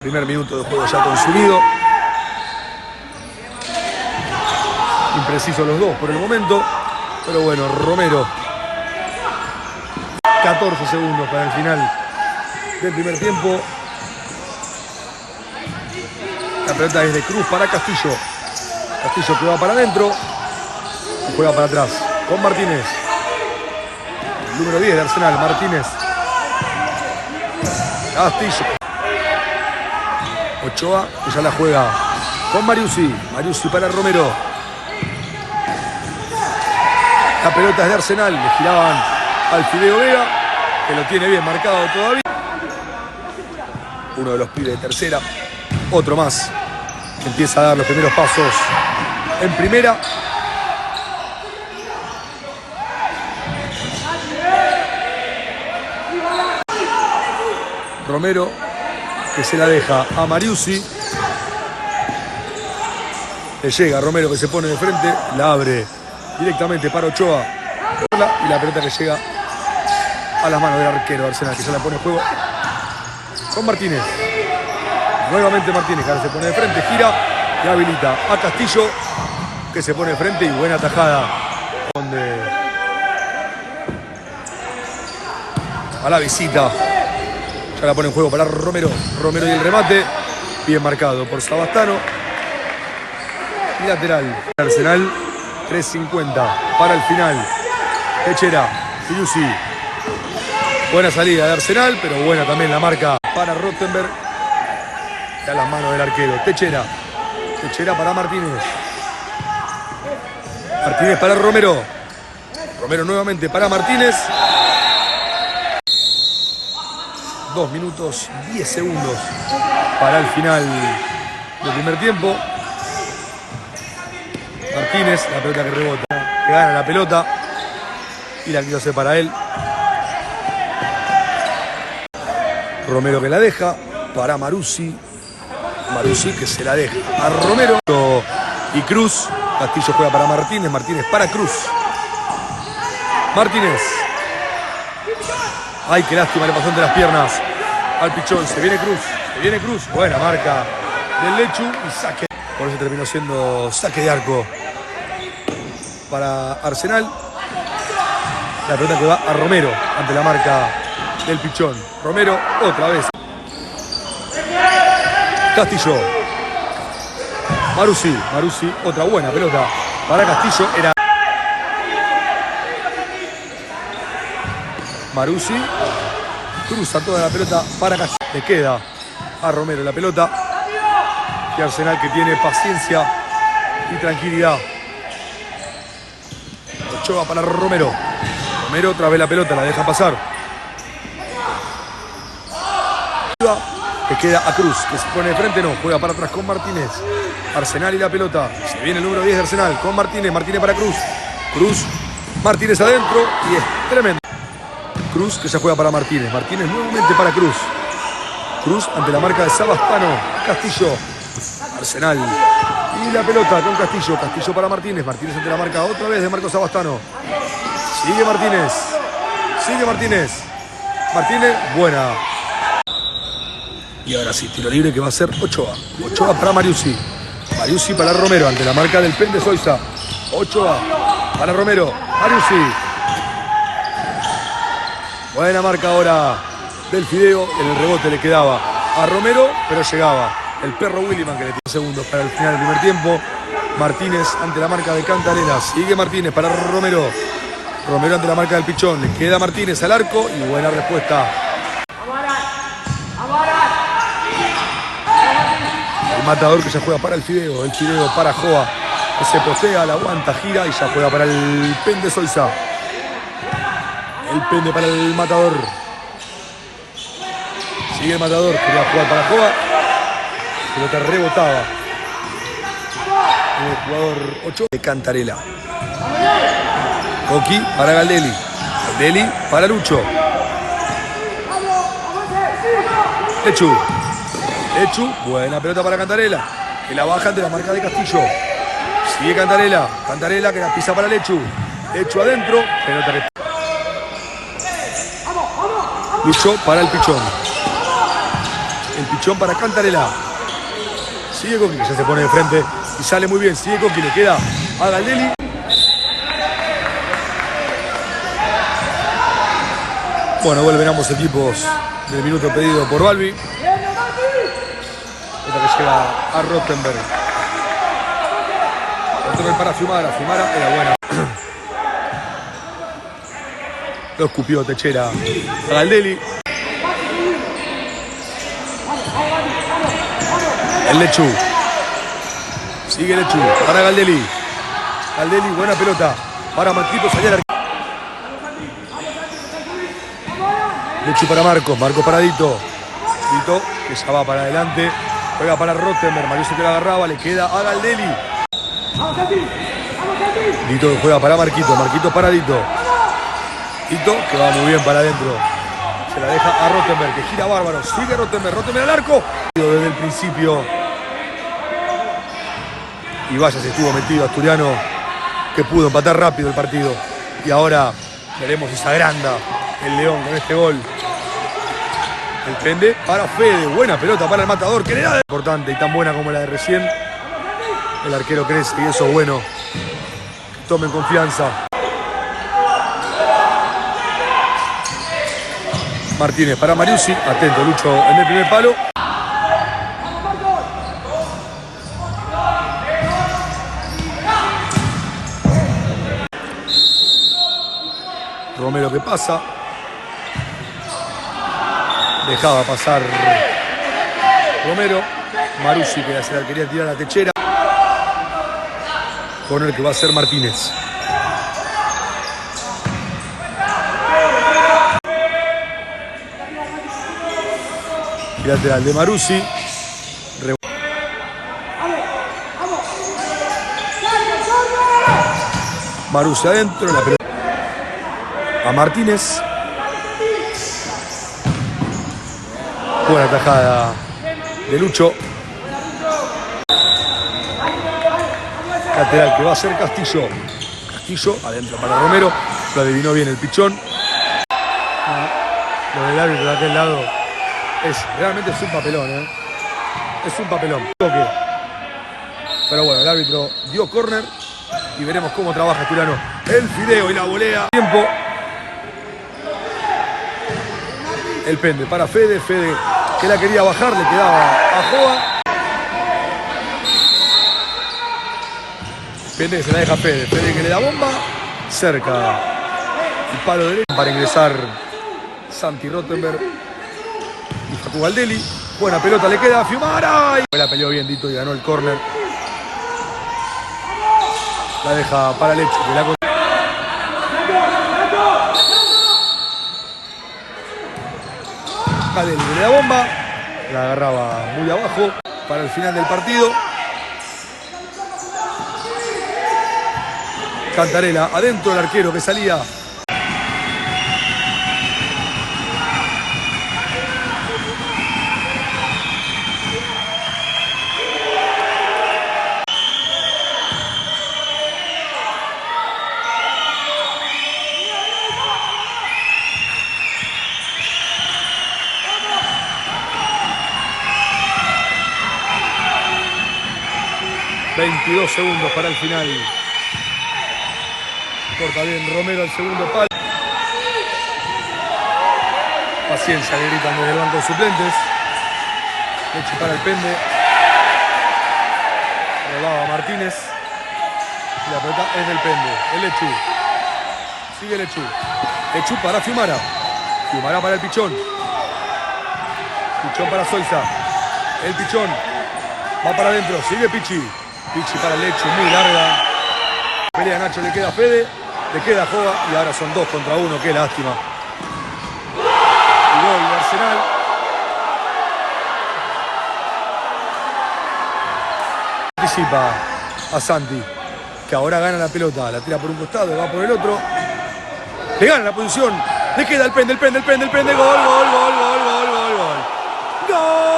Primer minuto de juego ya consumido. Imprecisos los dos por el momento. Pero bueno, Romero. 14 segundos para el final del primer tiempo. La pelota es de Cruz para Castillo. Castillo que va para adentro y juega para atrás con Martínez. El número 10 de Arsenal, Martínez. Castillo. Ochoa, que ya la juega con Mariusi. Mariusi para Romero. La pelota es de Arsenal. Le giraban al Fideo Vega, que lo tiene bien marcado todavía. Uno de los pibes de tercera. Otro más. Empieza a dar los primeros pasos en primera. Romero, que se la deja a Mariusi. Le llega Romero, que se pone de frente. La abre directamente para Ochoa. Y la pelota que llega a las manos del arquero Arsenal, que ya la pone en juego con Martínez. Nuevamente Martínez, que ahora se pone de frente, gira y habilita a Castillo, que se pone de frente. Y buena tajada a la visita. Ya la pone en juego para Romero. Romero y el remate. Bien marcado por Sabastano. Y lateral. Arsenal, 3:50 para el final. Techera, Filusi. Buena salida de Arsenal, pero buena también la marca para Rottenberg. A las manos del arquero. Techera. Techera para Martínez. Martínez para Romero. Romero nuevamente para Martínez. 2 minutos 10 segundos para el final del primer tiempo. Martínez, la pelota que rebota, que gana la pelota y la quiso hacer para él. Romero que la deja para Marusi. Marusi que se la deja a Romero y Cruz. Castillo juega para Martínez. Martínez para Cruz. Martínez. Ay, qué lástima, le pasó entre las piernas al Pichón. Se viene Cruz. Se viene Cruz. Buena marca del Lechu y saque. Por eso terminó siendo saque de arco para Arsenal. La pelota que va a Romero ante la marca del Pichón. Romero otra vez. Castillo. Marusi. Marusi, otra buena pelota para Castillo. Era Marusi. Cruza toda la pelota para Castillo. Le queda a Romero la pelota. Y Arsenal, que tiene paciencia y tranquilidad. Ochoa para Romero. Romero otra vez la pelota, la deja pasar. Le queda a Cruz, que se pone de frente, no, juega para atrás con Martínez. Arsenal y la pelota. Se viene el número 10 de Arsenal con Martínez. Martínez para Cruz. Cruz. Martínez adentro y es tremendo. Cruz, que ya juega para Martínez. Martínez nuevamente para Cruz. Cruz ante la marca de Sabastano. Castillo. Arsenal. Y la pelota con Castillo. Castillo para Martínez. Martínez ante la marca otra vez de Marcos Sabastano. Sigue Martínez. Sigue Martínez. Martínez, buena. Y ahora sí, tiro libre que va a ser Ochoa. Ochoa para Mariusi. Mariusi para Romero ante la marca del Pen de Soiza. Ochoa para Romero. Mariusi. Buena marca ahora del Fideo. En el rebote le quedaba a Romero, pero llegaba el perro Williman, que le tiene segundos para el final del primer tiempo. Martínez ante la marca de Cantarela. Sigue Martínez para Romero. Romero ante la marca del Pichón. Le queda Martínez al arco y buena respuesta. El matador, que ya juega para el Fideo. El Fideo para Joa, que se postea, la aguanta, gira y ya juega para el Pen de Soiza. El Pende para el matador. Sigue el matador, quería jugar para Joa. Pelota rebotaba. El jugador 8 de Cantarela. Coqui para Galdelli. Galdelli para Lucho. Lechu. Lechu, buena pelota para Cantarela, que la baja ante la marca de Castillo. Sigue Cantarela. Cantarela, que la pisa para Lechu. Lechu adentro. Pelota que... Lucho para el Pichón. El Pichón para Cantarela. Sigue Coqui, que ya se pone de frente y sale muy bien. Sigue Coqui, le queda a Galdelli. Bueno, vuelven ambos equipos del minuto pedido por Balbi. Esta que llega a Rottenberg. Rottenberg para Fiumara. Fiumara era buena. Lo escupió Techera a Galdelli. El Lechu. Sigue Lechu para Galdelli. Galdelli, buena pelota para Marquito, salía al Lechu para Marcos. Marcos para Dito. Dito que ya va para adelante. Juega para Rottenberg. Mariuso que la agarraba. Le queda a Galdelli. Dito que juega para Marquito. Marquito para Dito. Dito que va muy bien para adentro. Se la deja a Rottenberg que gira bárbaro. Sigue Rottenberg. Rottenberg al arco. Desde el principio. Y vaya, se estuvo metido Asturiano, que pudo empatar rápido el partido. Y ahora veremos si se agranda el León con este gol. El pende para Fede. Buena pelota para el Matador, que le da importante y tan buena como la de recién. El arquero crece y eso es bueno. Tomen confianza. Martínez para Mariusi. Atento Lucho en el primer palo. Romero que pasa. Dejaba pasar Romero. Marusi que se la quería tirar a la Techera. Con el que va a ser Martínez. Lateral de Marusi. Marusi adentro. La pelota a Martínez. Buena tajada de Lucho. Lateral que va a ser Castillo. Castillo adentro para Romero. Lo adivinó bien el Pichón. Lo del árbitro de aquel lado realmente es un papelón, ¿eh? Es un papelón. Pero bueno, el árbitro dio córner y veremos cómo trabaja Asturiano. El fideo y la volea. Tiempo. El pende para Fede. Fede que la quería bajar, le quedaba a Joa. Pende que se la deja a Fede. Fede que le da bomba. Cerca el palo derecho para ingresar Santi Rottenberg y Facu Galdelli. Buena pelota le queda a Fiumara. La peleó bien Dito y ganó el córner. La deja para Lechu. Galdelli le da bomba. La agarraba muy abajo para el final del partido. Cantarela adentro del arquero que salía. ...22 segundos para el final. Corta bien Romero al segundo palo. Paciencia, le gritan desde el banco de suplentes. Lechu para el pende. Robaba Martínez. Y la pelota es del pende. El Lechu. Sigue Lechu. Lechu para Fiumara. Fiumara para el Pichón. Pichón para Soiza. El Pichón. Va para adentro. Sigue Pichi. Pichi para el Lechu. Muy larga. Pelea Nacho. Le queda a Fede. Le queda a Joa. Y ahora son 2 contra 1. Qué lástima. Y gol de Arsenal. Anticipa a Santi, que ahora gana la pelota. La tira por un costado, va por el otro. Le gana la posición. Le queda el pende. Gol. ¡Gol!